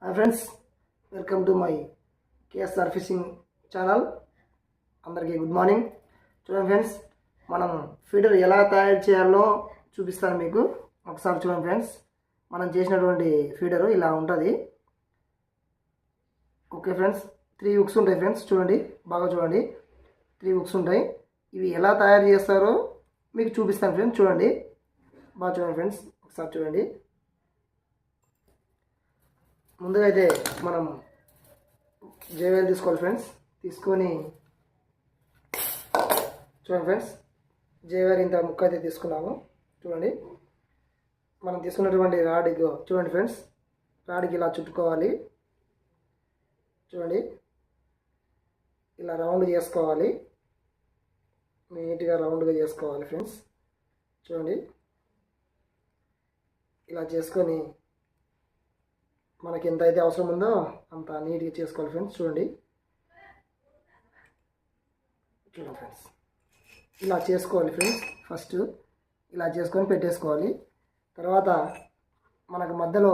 Hi friends, welcome to my KSR fishing channel. అందరికీ good morning. చూడండి friends, మనం feeder ఎలా తయారు చేయాలో చూపిస్తాను మీకు. ఒకసారి చూడండి ఫ్రెండ్స్, మనం చేసినటువంటి ఫీడరు ఇలా ఉంటుంది. ఓకే ఫ్రెండ్స్, 3 హుక్స్ ఉంటాయి ఫ్రెండ్స్. చూడండి, బాగా చూడండి, 3 హుక్స్ ఉంటాయి. ఇవి ఎలా తయారు చేస్తారో మీకు చూపిస్తాను ఫ్రెండ్స్. చూడండి, బాగా చూడండి ఫ్రెండ్స్, ఒకసారి చూడండి. ముందుగా అయితే మనం జేవేల్ తీసుకోవాలి ఫ్రెండ్స్. తీసుకొని చూడండి ఫ్రెండ్స్, జేవేల్ ఇంత ముక్క అయితే తీసుకున్నాము. చూడండి, మనం తీసుకున్నటువంటి రాడ్కి చూడండి ఫ్రెండ్స్, రాడ్కి ఇలా చుట్టుకోవాలి. చూడండి, ఇలా రౌండ్ చేసుకోవాలి, నీట్గా రౌండ్గా చేసుకోవాలి ఫ్రెండ్స్. చూడండి, ఇలా చేసుకొని మనకి ఎంత అయితే అవసరం ఉందో అంత నీట్గా చేసుకోవాలి ఫ్రెండ్స్. చూడండి ఫ్రెండ్స్, ఇలా చేసుకోవాలి ఫ్రెండ్స్. ఫస్ట్ ఇలా చేసుకొని పెట్టేసుకోవాలి. తర్వాత మనకు మధ్యలో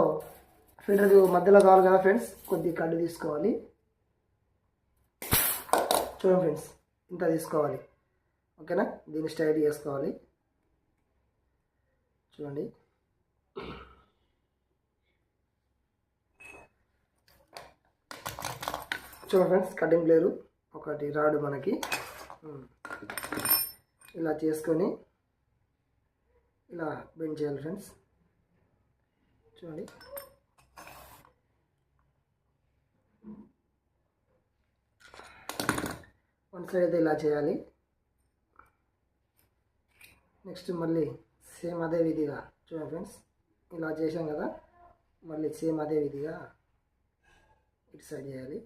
ఫిల్టర్ మధ్యలో కావాలి కదా ఫ్రెండ్స్, కొద్ది కడ్డు తీసుకోవాలి. చూడండి ఫ్రెండ్స్, ఇంత తీసుకోవాలి. ఓకేనా, దీన్ని స్టైల్ చేసుకోవాలి. చూడండి, చూడండి ఫ్రెండ్స్, కటింగ్ ప్లేరు ఒకటి రాడు మనకి ఇలా చేసుకొని ఇలా బెండ్ చేయాలి ఫ్రెండ్స్. చూడండి, వన్ సైడ్ అయితే ఇలా చేయాలి. నెక్స్ట్ మళ్ళీ సేమ్ అదే విధిగా చూడండి ఫ్రెండ్స్, ఇలా చేసాం కదా, మళ్ళీ సేమ్ అదే విధిగా ఇటు సైడ్ చేయాలి.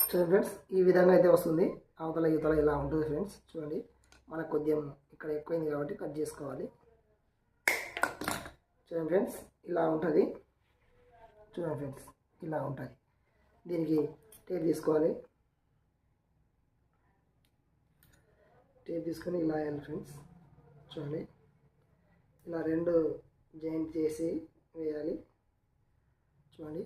చూడండి ఫ్రెండ్స్, ఈ విధంగా అయితే వస్తుంది. అవతల ఇవతల ఇలా ఉంటుంది ఫ్రెండ్స్. చూడండి, మనకు కొద్దిగా ఇక్కడ ఎక్కువైంది కాబట్టి కట్ చేసుకోవాలి. చూడండి ఫ్రెండ్స్, ఇలా ఉంటుంది. చూడండి ఫ్రెండ్స్, ఇలా ఉంటుంది. దీనికి టేప్ తీసుకోవాలి. టేప్ తీసుకొని ఇలా వేయాలి ఫ్రెండ్స్. చూడండి, ఇలా 2 జాయింట్ చేసి వేయాలి. చూడండి,